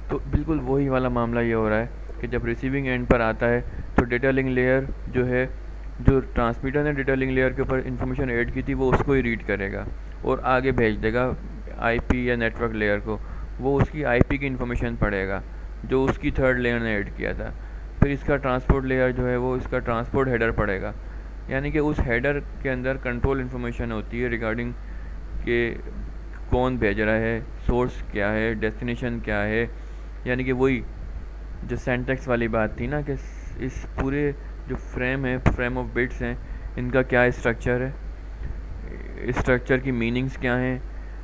तो बिल्कुल वही वाला मामला ये हो रहा है कि जब रिसीविंग एंड पर आता है तो डेटा लिंक लेयर जो है, जो ट्रांसमीटर ने डेटा लिंक लेयर के ऊपर इंफॉर्मेशन ऐड की थी वो उसको ही रीड करेगा और आगे भेज देगा आईपी या नेटवर्क लेयर को, वो उसकी आईपी की इंफॉर्मेशन पढ़ेगा जो उसकी थर्ड लेयर ने ऐड किया था। फिर इसका ट्रांसपोर्ट लेयर जो है वो इसका ट्रांसपोर्ट हेडर पढ़ेगा, यानी कि उस हेडर के अंदर कंट्रोल इन्फॉर्मेशन होती है रिगार्डिंग के कौन भेज रहा है, सोर्स क्या है, डेस्टिनेशन क्या है, यानी कि वही जो सेंटेक्स वाली बात थी ना कि इस पूरे जो फ्रेम ऑफ बिट्स हैं, इनका क्या स्ट्रक्चर है, स्ट्रक्चर की मीनिंग्स क्या हैं,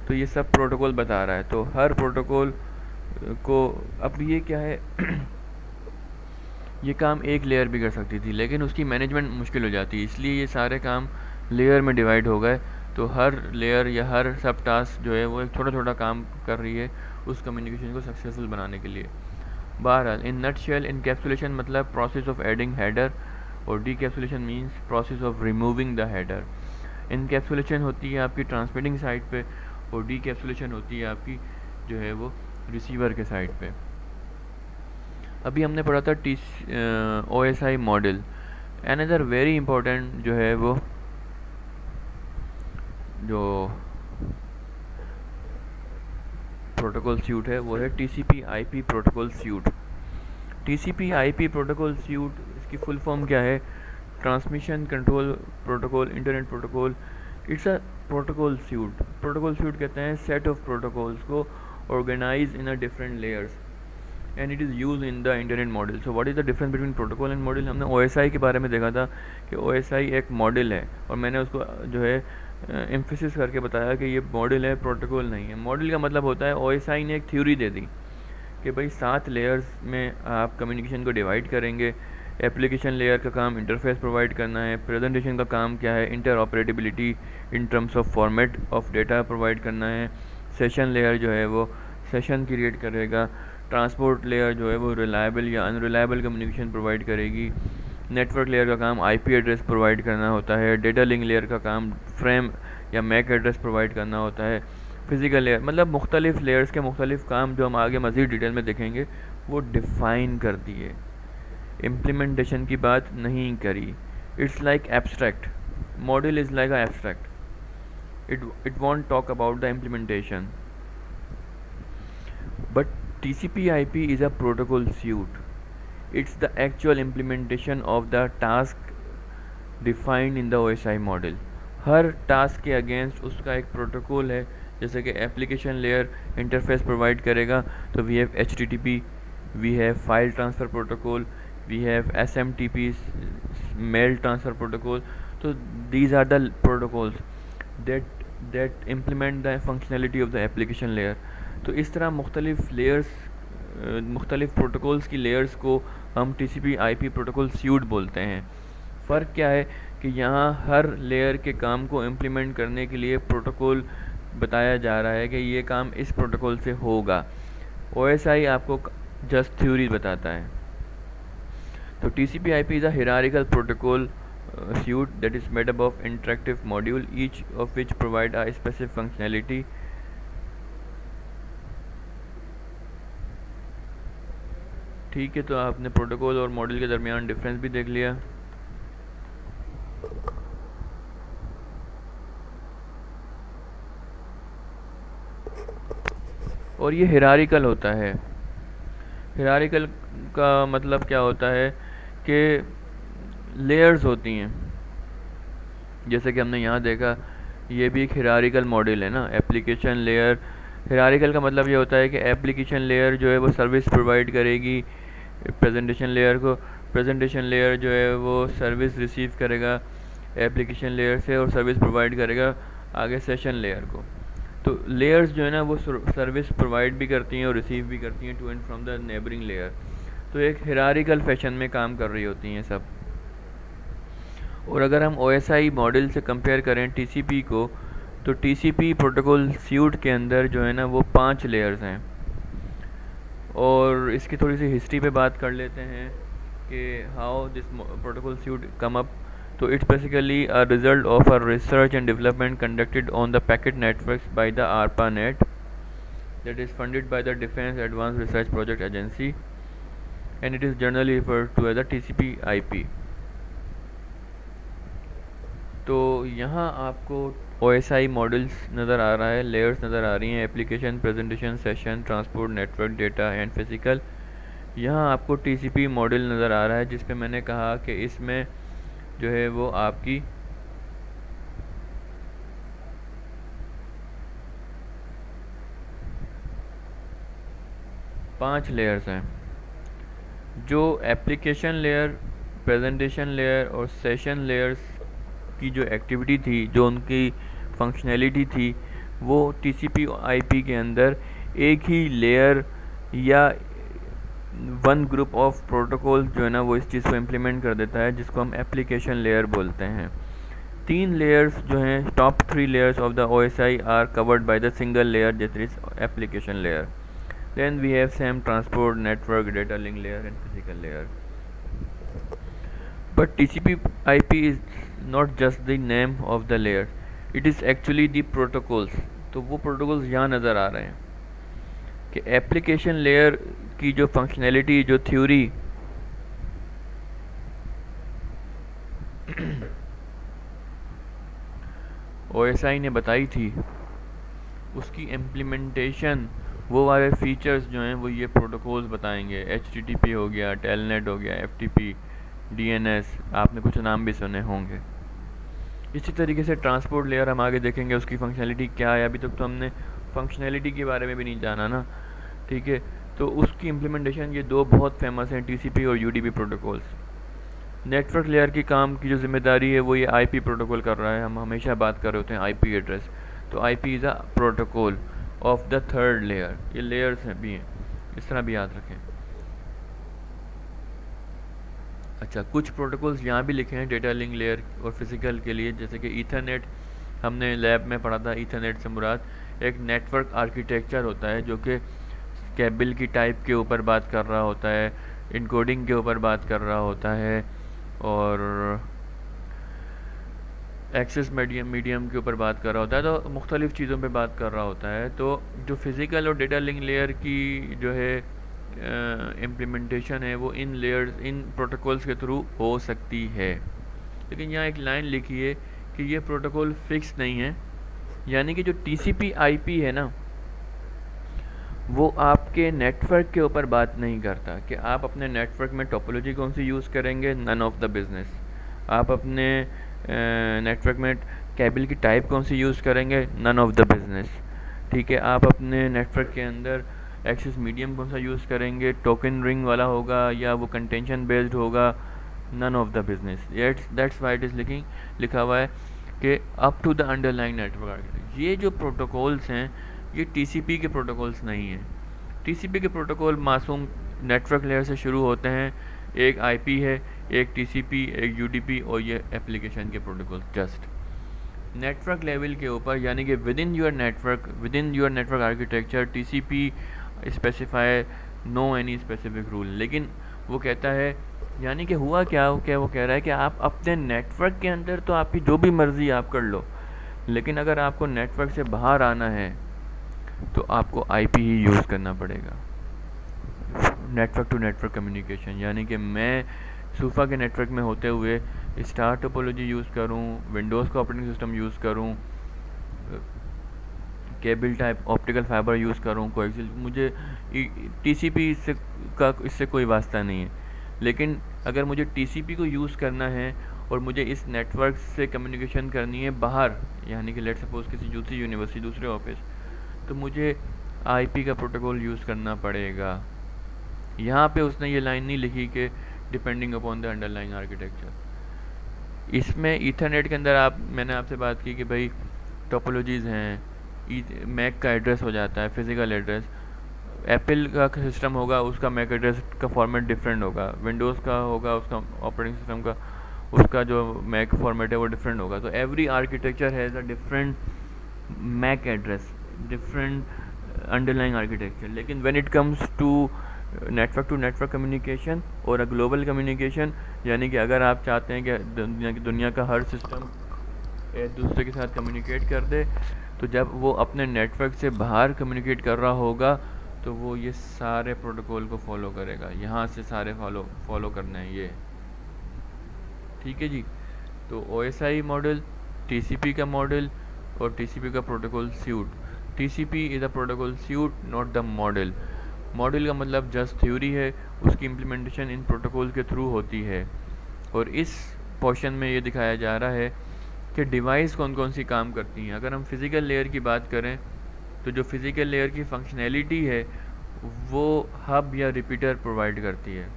तो ये सब प्रोटोकॉल बता रहा है। तो हर प्रोटोकॉल को अब ये क्या है ये काम एक लेयर भी कर सकती थी, लेकिन उसकी मैनेजमेंट मुश्किल हो जाती है, इसलिए ये सारे काम लेयर में डिवाइड हो गए। तो हर लेयर या हर सब टास्क जो है वो एक छोटा छोटा काम कर रही है उस कम्युनिकेशन को सक्सेसफुल बनाने के लिए। बहरहाल इन नटशेल इनकैप्सुलेशन मतलब प्रोसेस ऑफ एडिंग हेडर, और decapsulation means process of removing the header. Encapsulation होती है आपकी ट्रांसमिटिंग साइड पे, और डीकैप्सुलेशन होती है आपकी जो है वो रिसीवर के साइड पे। अभी हमने पढ़ा था OSI model. Another very important जो है वो जो प्रोटोकॉल सूट है वो है TCP/IP protocol suite. TCP/IP protocol suite, इसकी फुल फॉर्म क्या है, transmission control protocol internet protocol. It's a protocol suite. Protocol suite कहते हैं सेट ऑफ प्रोटोकॉल्स को organise in a different layers and it is use in the internet model. So what is the difference between protocol and model. हमने OSI के बारे में देखा था कि OSI एक मॉडल है, और मैंने उसको जो है एम्फेसिस करके बताया कि ये मॉडल है, प्रोटोकॉल नहीं है। मॉडल का मतलब होता है OSI ने एक थ्योरी दे दी कि भाई 7 लेयर्स में आप कम्युनिकेशन को डिवाइड करेंगे। एप्लीकेशन लेयर का काम इंटरफेस प्रोवाइड करना है, प्रेजेंटेशन का काम क्या है, interoperability in terms of format of data provide करना है। सेशन लेयर जो है वो सेशन क्रिएट करेगा। ट्रांसपोर्ट लेयर जो है वो रिलायबल या अनरिलायबल कम्युनिकेशन प्रोवाइड करेगी। नेटवर्क लेयर का काम IP एड्रेस प्रोवाइड करना होता है। डेटा लिंक लेयर का काम फ्रेम या मैक एड्रेस प्रोवाइड करना होता है। फिज़िकल लेयर मतलब मुख्तलिफ लेयर्स के मुख्तलिफ काम जो हम आगे मज़ीद डिटेल में देखेंगे वो डिफ़ाइन कर दिए, इम्प्लीमेंटेशन की बात नहीं करी। It's like abstract, model is like a abstract, it won't talk about the implementation. But TCP/IP is a protocol suite. It's the actual implementation of the task defined in the OSI model. Her task के against उसका एक protocol है, जैसे कि application layer interface provide करेगा तो we have HTTP, we have file transfer protocol, we have SMTP mail transfer protocol. तो these are the protocols that implement the functionality of the application layer। तो इस तरह मुख्तलिफ लेयर्स मुख्तलिफ़ protocols की layers को हम TCP IP प्रोटोकॉल स्यूट बोलते हैं। फ़र्क क्या है कि यहाँ हर लेयर के काम को इम्प्लीमेंट करने के लिए प्रोटोकॉल बताया जा रहा है कि ये काम इस प्रोटोकॉल से होगा। OSI आपको जस्ट थ्योरी बताता है। तो TCP IP is a hierarchical protocol suite that is made up of interactive module, each of which provide a specific functionality. ठीक है, तो आपने प्रोटोकॉल और मॉड्यूल के दरमियान डिफरेंस भी देख लिया। और ये हिरारिकल होता है। हिरारिकल का मतलब क्या होता है कि लेयर्स होती हैं, जैसे कि हमने यहाँ देखा, ये भी एक हिरारिकल मॉडल है ना, एप्लीकेशन लेयर। हिरारिकल का मतलब ये होता है कि एप्लीकेशन लेयर जो है वो सर्विस प्रोवाइड करेगी प्रेजेंटेशन लेयर को, प्रेजेंटेशन लेयर जो है वो सर्विस रिसीव करेगा एप्लीकेशन लेयर से और सर्विस प्रोवाइड करेगा आगे सेशन लेयर को। तो लेयर्स जो है ना वो सर्विस प्रोवाइड भी करती हैं और रिसीव भी करती हैं to and from the neighbouring layer. तो एक हिरारिकल फैशन में काम कर रही होती हैं सब। और अगर हम OSI मॉडल से कंपेयर करें TCP को, तो TCP प्रोटोकॉल स्यूट के अंदर जो है ना वो 5 लेयर्स हैं। और इसकी थोड़ी सी हिस्ट्री पे बात कर लेते हैं कि how this protocol suite come up. तो it's basically a result of a research and development conducted on the packet networks by the ARPANET that is funded by the Defense Advanced Research Project Agency, and it is generally referred to as the TCP/IP। तो यहाँ आपको OSI models नज़र आ रहा है, layers नज़र आ रही हैं, application, presentation, session, transport, network, data and physical. यहाँ आपको TCP मॉडल नज़र आ रहा है, जिस पे मैंने कहा कि इसमें जो है वो आपकी पांच लेयर्स हैं। जो एप्लीकेशन लेयर, प्रेजेंटेशन लेयर और सेशन लेयर्स की जो एक्टिविटी थी, जो उनकी फंक्शनैलिटी थी, वो TCP/IP के अंदर एक ही लेयर या वन ग्रुप ऑफ प्रोटोकॉल जो है ना वो इस चीज़ को इम्प्लीमेंट कर देता है, जिसको हम एप्लीकेशन लेयर बोलते हैं। 3 लेयर्स जो हैं, top 3 layers of the OSI are covered by the single layer that is application layer. Then we have SAM, transport, network, data link layer and physical layer. But TCP/IP is not just the name of the layer, it is actually the protocols. तो वो protocols यहाँ नज़र आ रहे हैं कि application layer की जो functionality, जो थ्योरी OSI ने बताई थी, उसकी इम्प्लीमेंटेशन, वो वाले फीचर्स जो हैं वो ये प्रोटोकॉल्स बताएंगे। HTTP हो गया, टेलनेट हो गया, FTP, DNS, आपने कुछ नाम भी सुने होंगे। इसी तरीके से ट्रांसपोर्ट लेयर हम आगे देखेंगे उसकी फंक्शनैलिटी क्या है। अभी तक तो हमने फंक्शनैलिटी के बारे में भी नहीं जाना ना, ठीक है। तो उसकी इम्प्लीमेंटेशन, ये 2 बहुत फेमस हैं, TCP और UDP प्रोटोकॉल्स। नेटवर्क लेयर की काम की जो जिम्मेदारी है वो ये IP प्रोटोकॉल कर रहा है। हम हमेशा बात कर रहे होते हैं IP एड्रेस, तो IP is a protocol of the third layer. ये लेयर्स हैं भी हैं, इस तरह भी याद रखें। अच्छा, कुछ प्रोटोकॉल्स यहाँ भी लिखे हैं डेटा लिंक लेयर और फिजिकल के लिए, जैसे कि ईथरनेट। हमने लैब में पढ़ा था, ईथरनेट से मुराद एक नेटवर्क आर्किटेक्चर होता है जो कि केबल की टाइप के ऊपर बात कर रहा होता है, इनकोडिंग के ऊपर बात कर रहा होता है और एक्सेस मीडियम के ऊपर बात कर रहा होता है, तो मुख्तलिफ़ चीज़ों पे बात कर रहा होता है। तो जो फिज़िकल और डेटा लिंक लेयर की जो है इम्प्लीमेंटेशन है वो इन लेयर्स, इन प्रोटोकॉल्स के थ्रू हो सकती है। लेकिन यहाँ एक लाइन लिखी है कि ये प्रोटोकॉल फिक्स नहीं है, यानी कि जो TCP/IP है ना वो आपके नेटवर्क के ऊपर बात नहीं करता कि आप अपने नेटवर्क में टोपोलॉजी कौन सी यूज़ करेंगे, नन ऑफ द बिजनेस। आप अपने नेटवर्क में केबल की टाइप कौन सी यूज़ करेंगे, नन ऑफ द बिजनेस, ठीक है। आप अपने नेटवर्क के अंदर एक्सेस मीडियम कौन सा यूज़ करेंगे, टोकन रिंग वाला होगा या वो कंटेंशन बेस्ड होगा, none of the business. That's why it is लिखा हुआ है कि up to the underlying network architecture. ये जो प्रोटोकॉल्स हैं ये TCP के प्रोटोकॉल्स नहीं हैं। टीसीपी के प्रोटोकॉल मासूम नेटवर्क लेयर से शुरू होते हैं। एक आईपी है, एक टीसीपी, एक यूडीपी और ये एप्लीकेशन के प्रोटोकॉल जस्ट नेटवर्क लेवल के ऊपर, यानी कि within your network architecture TCP specify no any specific rule. लेकिन वो कहता है, यानी कि हुआ क्या वो कह रहा है कि आप अपने नेटवर्क के अंदर तो आपकी जो भी मर्ज़ी आप कर लो, लेकिन अगर आपको नेटवर्क से बाहर आना है तो आपको आईपी ही यूज़ करना पड़ेगा, नेटवर्क टू नेटवर्क कम्युनिकेशन। यानी कि मैं सूफा के नेटवर्क में होते हुए स्टार टोपोलॉजी यूज़ करूं, विंडोज़ का ऑपरेटिंग सिस्टम यूज़ करूं, cable type optical fibre use करूं, कोएक्सियल, मुझे टीसीपी इससे कोई वास्ता नहीं है। लेकिन अगर मुझे टीसीपी को यूज़ करना है और मुझे इस नेटवर्क से कम्युनिकेशन करनी है बाहर, यानी कि लेट सपोज किसी दूसरी यूनिवर्सिटी, दूसरे ऑफिस, तो मुझे आईपी का प्रोटोकॉल यूज़ करना पड़ेगा। यहाँ पे उसने ये लाइन नहीं लिखी कि depending upon the underlying architecture. इसमें ईथरनेट के अंदर मैंने आपसे बात की कि भाई टोपोलॉजीज़ हैं, मैक का एड्रेस हो जाता है फिज़िकल एड्रेस, एप्पल का सिस्टम होगा उसका मैक एड्रेस का फॉर्मेट डिफरेंट होगा, विंडोज़ का होगा उसका ऑपरेटिंग सिस्टम का उसका जो मैक फॉर्मेट है वो डिफरेंट होगा। तो every architecture has a different MAC address, different underlying architecture. लेकिन when it comes to network communication और अ ग्लोबल कम्युनिकेशन, यानी कि अगर आप चाहते हैं कि दुनिया का हर सिस्टम एक दूसरे के साथ कम्युनिकेट कर दे, तो जब वो अपने नेटवर्क से बाहर कम्युनिकेट कर रहा होगा तो वो ये सारे प्रोटोकॉल को फॉलो करेगा। यहाँ से सारे फॉलो करना है ये, ठीक है जी। तो OSI मॉडल, TCP का मॉडल और TCP का protocol suit. TCP is a protocol suit, not the model. Model का मतलब जस्ट थ्योरी है, उसकी इम्प्लीमेंटेशन इन प्रोटोकॉल के थ्रू होती है। और इस पोर्शन में ये दिखाया जा रहा है कि डिवाइस कौन कौन सी काम करती हैं। अगर हम फिज़िकल लेयर की बात करें तो जो फिज़िकल लेयर की फंक्शनैलिटी है वो हब या रिपीटर प्रोवाइड करती है।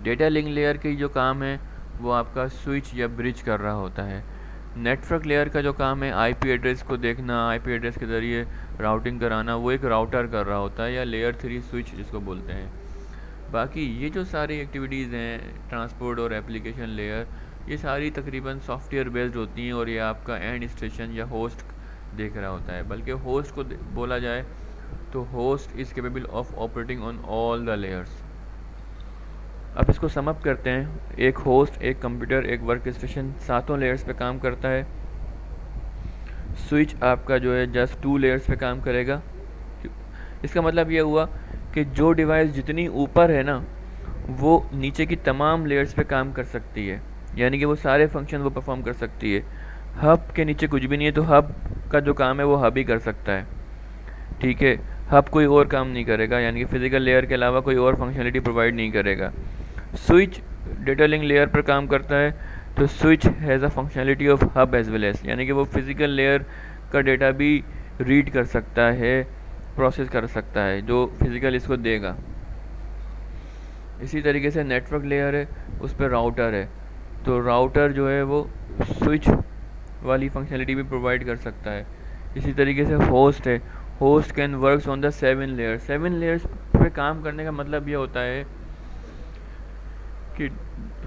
डेटा लिंक लेयर की जो काम है वो आपका स्विच या ब्रिज कर रहा होता है। नेटवर्क लेयर का जो काम है आईपी एड्रेस को देखना, आईपी एड्रेस के ज़रिए राउटिंग कराना, वो एक राउटर कर रहा होता है, या लेयर 3 स्विच जिसको बोलते हैं। बाकी ये जो सारी एक्टिविटीज़ हैं ट्रांसपोर्ट और एप्लीकेशन लेयर, ये सारी तकरीबन सॉफ्टवेयर बेस्ड होती हैं और ये आपका एंड स्टेशन या होस्ट देख रहा होता है। बल्कि होस्ट को बोला जाए तो host is capable of operating on all the layers. अब इसको सम अप करते हैं। एक होस्ट, एक कंप्यूटर, एक वर्क स्टेशन सातों लेयर्स पे काम करता है। स्विच आपका जो है जस्ट 2 लेयर्स पे काम करेगा। इसका मतलब ये हुआ कि जो डिवाइस जितनी ऊपर है ना वो नीचे की तमाम लेयर्स पे काम कर सकती है, यानी कि वो सारे फंक्शन वो परफॉर्म कर सकती है। हब के नीचे कुछ भी नहीं है तो हब का जो काम है वो हब ही कर सकता है, ठीक है। हब कोई और काम नहीं करेगा, यानी कि फिज़िकल लेयर के अलावा कोई और फंक्शनलिटी प्रोवाइड नहीं करेगा। स्विच डेटा लिंक लेयर पर काम करता है, तो switch has a functionality of hub as well as, यानी कि वो फिज़िकल लेयर का डेटा भी रीड कर सकता है, प्रोसेस कर सकता है, जो फिज़िकल इसको देगा। इसी तरीके से नेटवर्क लेयर है, उस पर राउटर है, तो राउटर जो है वो स्विच वाली फंक्शनलिटी भी प्रोवाइड कर सकता है। इसी तरीके से होस्ट है, host can works on the 7 layers. 7 layers पे काम करने का मतलब ये होता है कि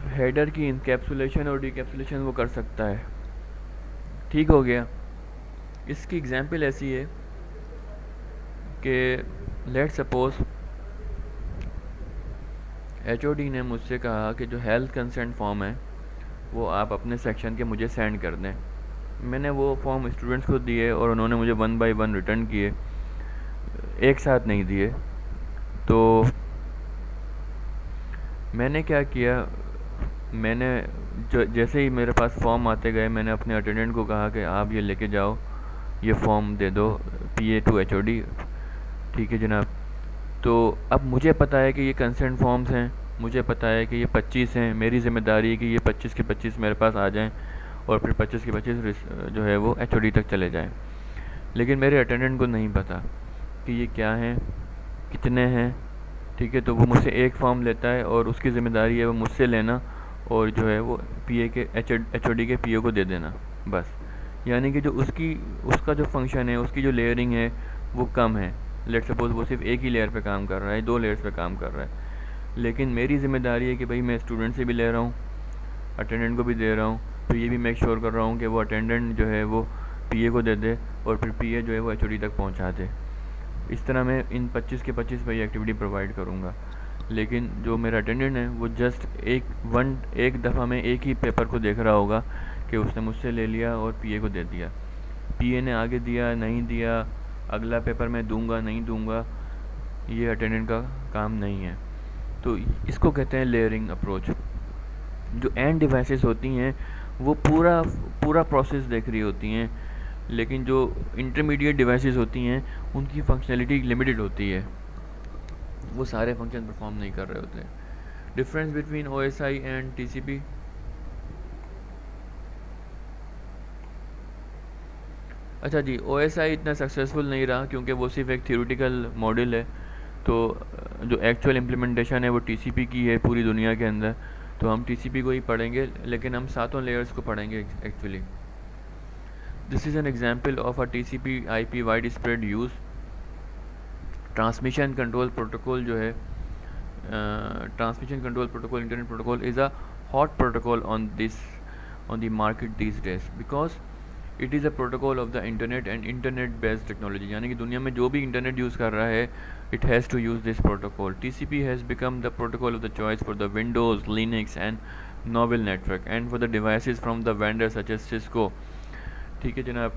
हेडर की इनकैप्सुलेशन और डिकैप्सुलेशन वो कर सकता है, ठीक हो गया। इसकी एग्जांपल ऐसी है कि लेट सपोज HOD ने मुझसे कहा कि जो हेल्थ कंसेंट फॉर्म है वो आप अपने सेक्शन के मुझे सेंड कर दें। मैंने वो फॉर्म स्टूडेंट्स को दिए और उन्होंने मुझे 1 बाय 1 रिटर्न किए, एक साथ नहीं दिए। तो मैंने क्या किया, मैंने जैसे ही मेरे पास फॉर्म आते गए मैंने अपने अटेंडेंट को कहा कि आप ये लेके जाओ, ये फॉर्म दे दो PA to HOD, ठीक है जनाब। तो अब मुझे पता है कि ये कंसेंट फॉर्म्स हैं, मुझे पता है कि ये 25 हैं, मेरी ज़िम्मेदारी है कि ये 25 के 25 मेरे पास आ जाएं और फिर 25 के 25 जो है वो HOD तक चले जाएं। लेकिन मेरे अटेंडेंट को नहीं पता कि ये क्या हैं, कितने हैं, ठीक है। तो वो मुझसे एक फॉर्म लेता है और उसकी ज़िम्मेदारी है वो मुझसे लेना और जो है वो PA के HOD के PO को दे देना, बस। यानी कि जो उसका जो फंक्शन है, उसकी जो लेयरिंग है वो कम है। लेट सपोज वो सिर्फ एक ही लेयर पे काम कर रहा है, 2 लेयर्स पे काम कर रहा है, लेकिन मेरी जिम्मेदारी है कि भाई मैं स्टूडेंट से भी ले रहा हूँ, अटेंडेंट को भी दे रहा हूँ, तो ये भी मेक श्योर कर रहा हूँ कि वो अटेंडेंट जो है वो पीए को दे दे और फिर पीए जो है वो एचओडी तक पहुँचा दे। इस तरह मैं इन 25 के 25 भाई एक्टिविटी प्रोवाइड करूँगा। लेकिन जो मेरा अटेंडेंट है वो जस्ट एक दफ़ा में एक ही पेपर को देख रहा होगा कि उसने मुझसे ले लिया और पीए को दे दिया, पीए ने आगे दिया नहीं दिया, अगला पेपर मैं दूंगा नहीं दूंगा, ये अटेंडेंट का काम नहीं है। तो इसको कहते हैं लेयरिंग अप्रोच। जो एंड डिवाइसेस होती हैं वो पूरा प्रोसेस देख रही होती हैं, लेकिन जो इंटरमीडिएट डिवाइसेस होती हैं उनकी फंक्शनैलिटी लिमिटेड होती है, वो सारे फंक्शन परफॉर्म नहीं कर रहे होते हैं। Difference between OSI and TCP। अच्छा जी, OSI इतना सक्सेसफुल नहीं रहा क्योंकि वो सिर्फ एक थियोरेटिकल मॉडल है, तो जो एक्चुअल इम्प्लीमेंटेशन है वो TCP की है पूरी दुनिया के अंदर। तो हम TCP को ही पढ़ेंगे, लेकिन हम सातों लेयर्स को पढ़ेंगे actually. This is an example of a TCP IP wide spread use. Transmission control protocol जो है, transmission control protocol, internet protocol is a hot protocol on the market this days because it is a protocol of the internet and internet based technology. यानी कि दुनिया में जो भी internet use कर रहा है, it has to use this protocol. TCP has become the protocol of the choice for the Windows, Linux and Novell network and for the devices from the vendors such as Cisco. ठीक है जनाब।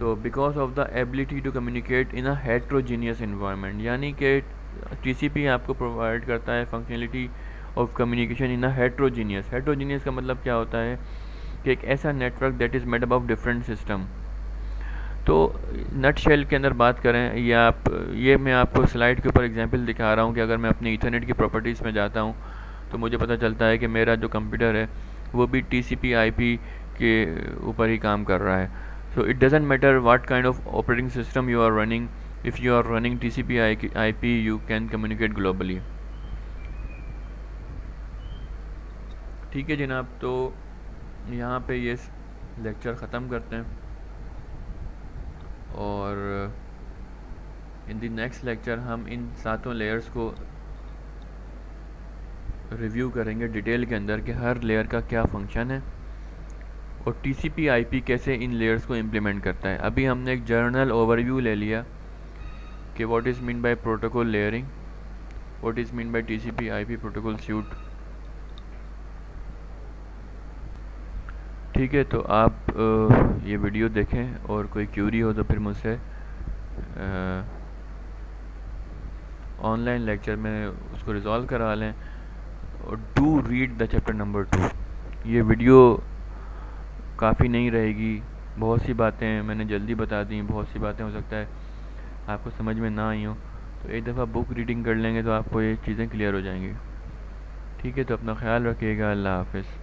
तो because of the ability to communicate in a heterogeneous environment, यानी कि TCP आपको provide करता है functionality of communication in a heterogeneous. Heterogeneous का मतलब क्या होता है कि एक ऐसा network that is made up of different system. तो नट शेल के अंदर बात करें, ये मैं आपको स्लाइड के ऊपर एग्जांपल दिखा रहा हूँ कि अगर मैं अपनी ईथरनेट की प्रॉपर्टीज़ में जाता हूँ तो मुझे पता चलता है कि मेरा जो कंप्यूटर है वो भी TCP IP के ऊपर ही काम कर रहा है। So it doesn't matter what kind of operating system you are running, if you are running TCP IP you can communicate globally. ठीक है जनाब, तो यहाँ पे ये लेक्चर ख़त्म करते हैं और इन द नेक्स्ट लेक्चर हम इन सातों लेयर्स को रिव्यू करेंगे डिटेल के अंदर कि हर लेयर का क्या फंक्शन है और TCP IP कैसे इन लेयर्स को इम्प्लीमेंट करता है। अभी हमने एक जर्नल ओवरव्यू ले लिया कि what is mean by protocol layering, what is mean bye TCP IP protocol suit. ठीक है, तो आप ये वीडियो देखें और कोई क्यूरी हो तो फिर मुझसे ऑनलाइन लेक्चर में उसको रिजॉल्व करा लें। और do read the chapter number 2। ये वीडियो काफ़ी नहीं रहेगी, बहुत सी बातें मैंने जल्दी बता दी, बहुत सी बातें हो सकता है आपको समझ में ना आई हो, तो एक दफ़ा बुक रीडिंग कर लेंगे तो आपको ये चीज़ें क्लियर हो जाएंगी। ठीक है, तो अपना ख्याल रखिएगा। अल्लाह हाफ़िज़।